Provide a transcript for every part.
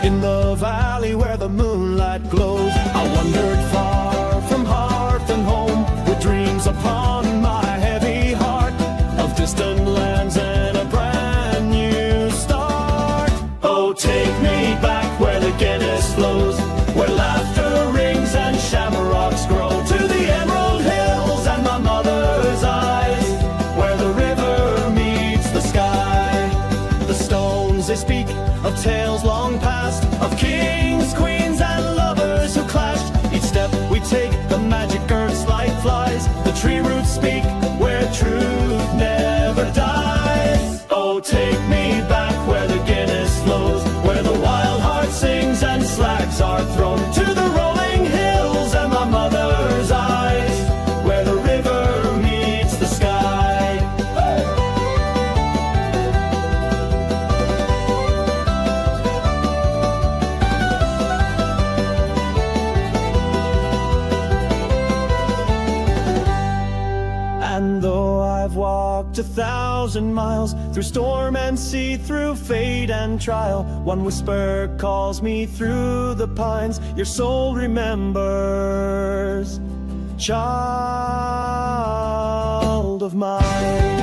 in the valley where the moonlight glows. I wandered far from hearth and home, with dreams upon my heavy heart, of distant lands and a brand new start. Oh, take me back where the Guinness flows, where laughter rings and shamrocks grow, to the emerald hills and my mother's eyes, where the river meets the sky. The stones they speak of tales long past, of kings, queens and lovers who clashed. Each step we take, the magic earth's light flies. The tree roots speak where truth never dies. Oh, take me back where the Guinness flows, where the wild heart sings and slacks are thrown, to the rolling hills and my mother's eyes, where the river meets the sky. And though I've walked 1,000 miles, through storm and sea, through fate and trial, one whisper calls me through the pines, your soul remembers, child of mine.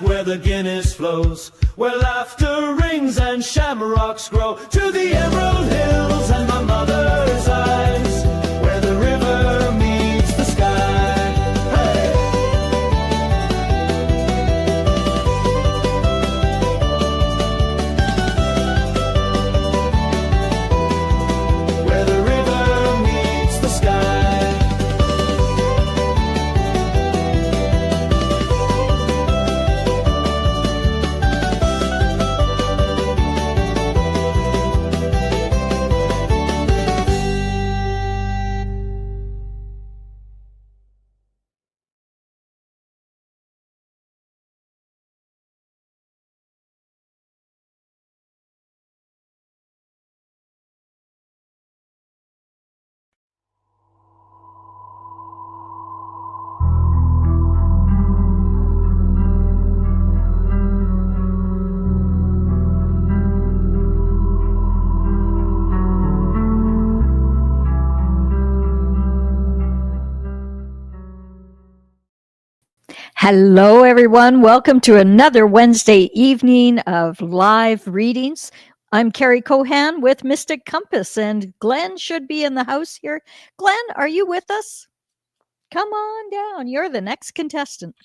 Where the Guinness flows, where laughter rings and shamrocks grow, to the emerald hills and my mother's eyes, where the river meets the sky. Hey! Where the river meets the sky. Hello, everyone. Welcome to another Wednesday evening of live readings. I'm Carrie Kohan with Mystic Compass, and Glenn should be in the house here. Glenn, are you with us? Come on down. You're the next contestant.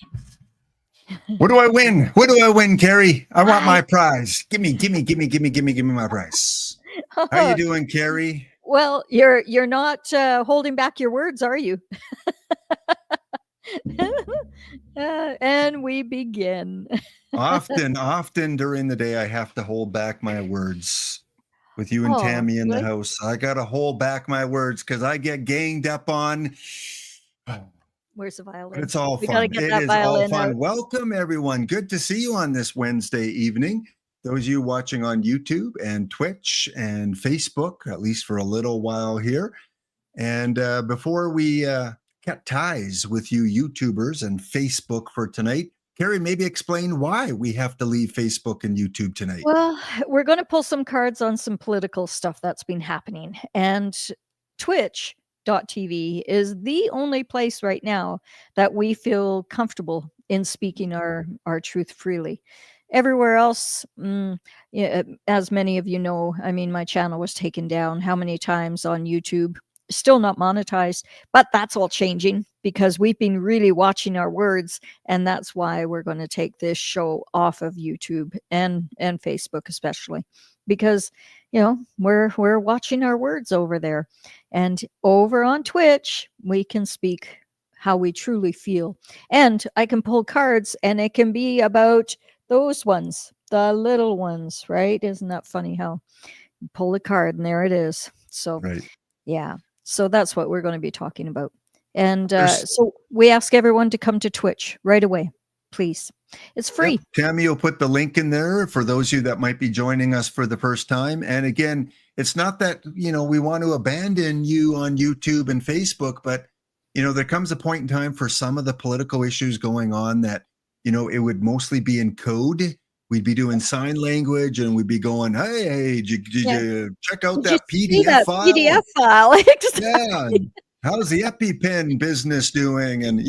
What do I win? What do I win, Carrie? I want my prize. Give me my prize. How you doing, Carrie? Well, you're not holding back your words, are you? And we begin. Often during the day, I have to hold back my words. With you and Tammy in the house, I got to hold back my words because I get ganged up on. Where's the violin? But it's all We fun. gotta get It that is all violin fun. out. Welcome, everyone. Good to see you on this Wednesday evening. Those of you watching on YouTube and Twitch and Facebook, at least for a little while here. And before we cut ties with you YouTubers and Facebook for tonight, Carrie, maybe explain why we have to leave Facebook and YouTube tonight. Well, we're going to pull some cards on some political stuff that's been happening. And Twitch.tv is the only place right now that we feel comfortable in speaking our truth freely. Everywhere else, as many of you know, I mean, my channel was taken down how many times on YouTube still not monetized, but that's all changing because we've been really watching our words, and that's why we're going to take this show off of YouTube and Facebook especially, because we're watching our words over there, and over on Twitch we can speak how we truly feel, and I can pull cards, and it can be about those ones, the little ones, right? Isn't that funny how you pull a card and there it is? So Right. yeah. So that's what we're going to be talking about. And There's so we ask everyone to come to Twitch right away, please. It's free. Yep. Tammy will put the link in there for those of you that might be joining us for the first time. And again, it's not that, we want to abandon you on YouTube and Facebook, but, there comes a point in time for some of the political issues going on that, it would mostly be in code. We'd be doing sign language and we'd be going, hey, did you check out Did that you see PDF that file? PDF file? Exactly. Yeah. And how's the EpiPen business doing? And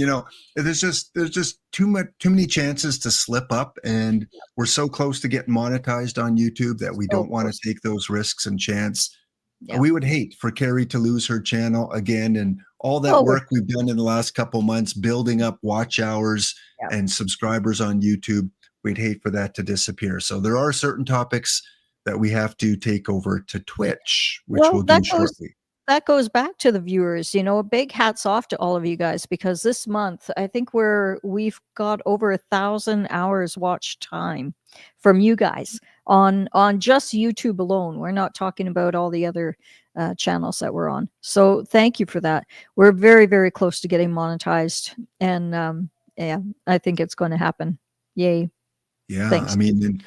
there's just too many chances to slip up, and we're so close to getting monetized on YouTube that we don't want to take those risks and chance. Yeah. We would hate for Carrie to lose her channel again, and all that work we've done in the last couple months building up watch hours and subscribers on YouTube. We'd hate for that to disappear. So there are certain topics that we have to take over to Twitch, which we'll do shortly. That goes back to the viewers, a big hats off to all of you guys, because this month I think we've got over 1,000 hours watch time from you guys on just YouTube alone. We're not talking about all the other channels that we're on. So thank you for that. We're very, very close to getting monetized, and I think it's going to happen. Yay. Yeah. Thanks. I mean,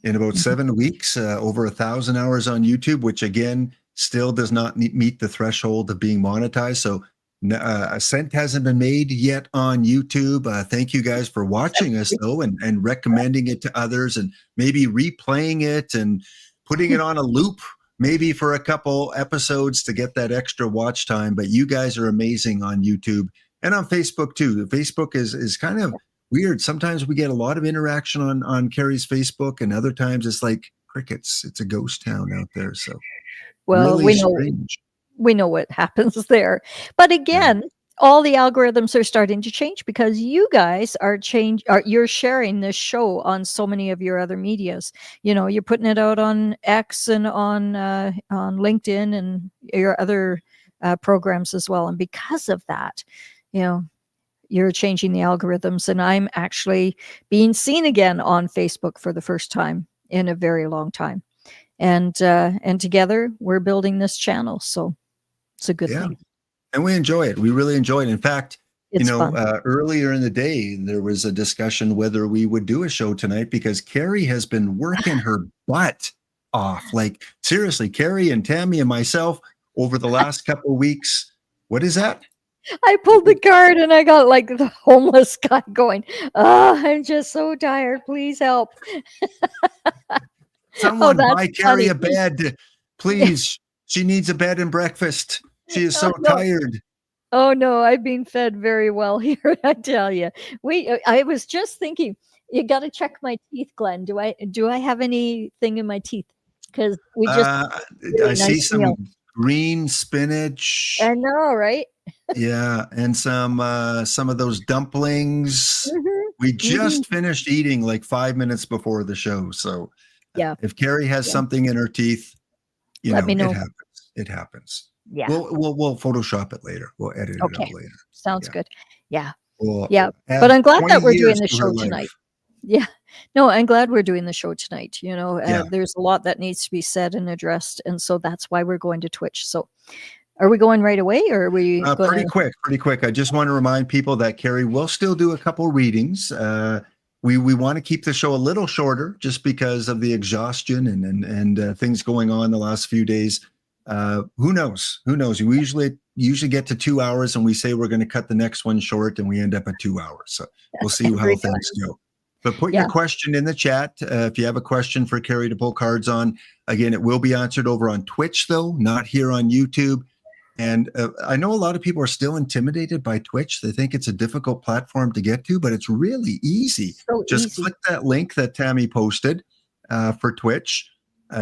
in about 7 weeks, over 1,000 hours on YouTube, which again, still does not meet the threshold of being monetized. So a cent hasn't been made yet on YouTube. Thank you guys for watching us though, and recommending it to others, and maybe replaying it and putting it on a loop, maybe for a couple episodes to get that extra watch time. But you guys are amazing on YouTube and on Facebook too. Facebook is kind of weird. Sometimes we get a lot of interaction on Carrie's Facebook, and other times it's like crickets. It's a ghost town out there. So well, really we know what happens there. But again, all the algorithms are starting to change because you guys you're sharing this show on so many of your other medias. You're putting it out on X and on LinkedIn and your other programs as well. And because of that, you're changing the algorithms, and I'm actually being seen again on Facebook for the first time in a very long time. And together we're building this channel. So it's a good thing. And we enjoy it. We really enjoy it. In fact, it's fun. Earlier in the day, there was a discussion whether we would do a show tonight, because Carrie has been working her butt off. Like seriously, Carrie and Tammy and myself over the last couple of weeks. What is that? I pulled the card and I got like the homeless guy going, I'm just so tired. Please help. Someone buy Carrie a bed, please. She needs a bed and breakfast. She is so tired. Oh no, I've been fed very well here, I tell you. I was just thinking, you got to check my teeth, Glenn. Do I have anything in my teeth? Because we just I see some green spinach. I know, right? Yeah, and some of those dumplings. We just finished eating like 5 minutes before the show. So if Carrie has something in her teeth, let me know. It happens. Yeah. We'll Photoshop it later. We'll edit it out later. Sounds good. Yeah. We'll but I'm glad that we're doing the show tonight. Yeah. No, I'm glad we're doing the show tonight. There's a lot that needs to be said and addressed. And so that's why we're going to Twitch. So are we going right away, or are we pretty quick? I just want to remind people that Carrie will still do a couple readings. We want to keep the show a little shorter just because of the exhaustion and things going on the last few days. Who knows? We usually get to 2 hours and we say we're going to cut the next one short and we end up at 2 hours. So we'll see how things go. But put your question in the chat. If you have a question for Carrie to pull cards on, again, it will be answered over on Twitch though, not here on YouTube. And I know a lot of people are still intimidated by Twitch. They think it's a difficult platform to get to, but it's really easy. Just click that link that Tammy posted for Twitch,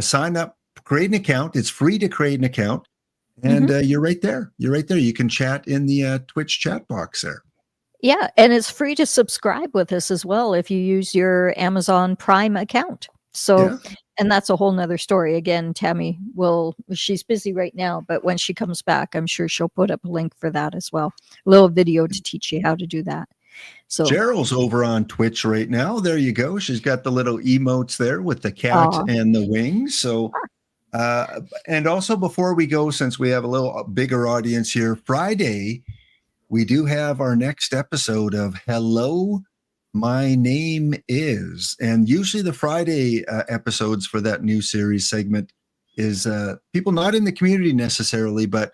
sign up, create an account. It's free to create an account. And you're right there. You're right there. You can chat in the Twitch chat box there. Yeah, and it's free to subscribe with us as well if you use your Amazon Prime account. So, Yeah. and that's a whole nother story. Again, Tammy she's busy right now, but when she comes back, I'm sure she'll put up a link for that as well. A little video to teach you how to do that. So, Cheryl's over on Twitch right now. There you go. She's got the little emotes there with the cat and the wings. So, and also before we go, since we have a little bigger audience here, Friday, we do have our next episode of Hello, My Name Is. And usually the Friday episodes for that new series segment is people not in the community necessarily, but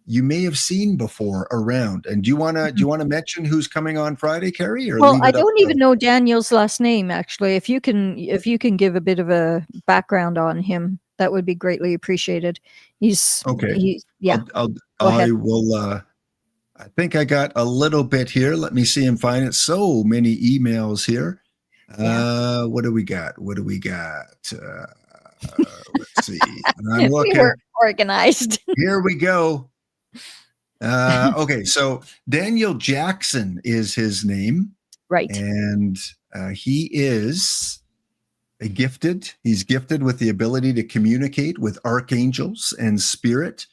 you may have seen before around. And do you want to mention who's coming on Friday, Carrie? Or well, I don't even know Daniel's last name actually. If you can give a bit of a background on him, that would be greatly appreciated. He's okay. Yeah. I will. I think I got a little bit here. Let me see and find it. So many emails here. What do we got? Let's see. And I'm looking. We were organized. Here we go. Okay, so Daniel Jackson is his name. Right. And he is he's gifted with the ability to communicate with archangels and spirit.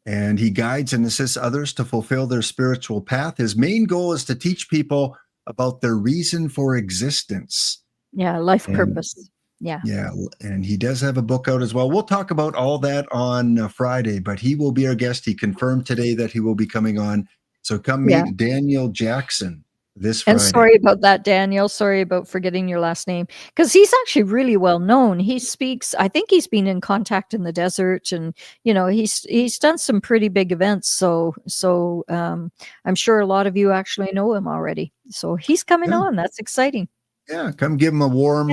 And he guides and assists others to fulfill their spiritual path. His main goal is to teach people about their reason for existence. Yeah, life purpose. Yeah. Yeah, and he does have a book out as well. We'll talk about all that on Friday, but he will be our guest. He confirmed today that he will be coming on. So come meet Daniel Jackson this Friday. And sorry about that, Daniel. Sorry about forgetting your last name, because he's actually really well known. He speaks, I think he's been in Contact in the Desert, and he's done some pretty big events. So I'm sure a lot of you actually know him already. So he's coming on. That's exciting. Yeah, come give him a warm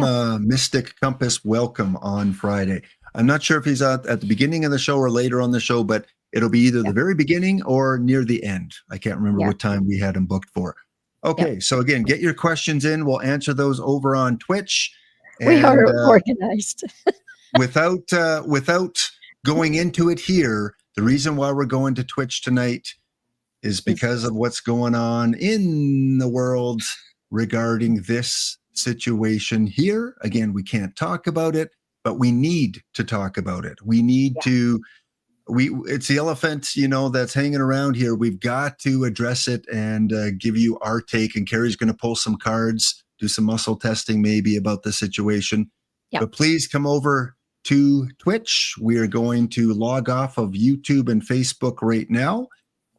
Mystic Compass welcome on Friday. I'm not sure if he's at the beginning of the show or later on the show, but it'll be either the very beginning or near the end. I can't remember what time we had him booked for. Okay, so again, get your questions in. We'll answer those over on Twitch. We are organized. without going into it here, the reason why we're going to Twitch tonight is because of what's going on in the world regarding this situation here. Again, we can't talk about it, but we need to talk about it. We need to it's the elephant, that's hanging around here. We've got to address it and give you our take. And Carrie's going to pull some cards, do some muscle testing maybe about the situation. But please come over to Twitch. We are going to log off of YouTube and Facebook right now.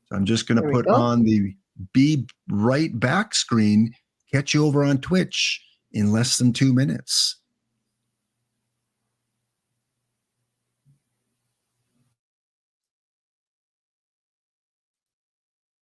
So I'm just going to put on the Be Right Back screen, catch you over on Twitch in less than 2 minutes.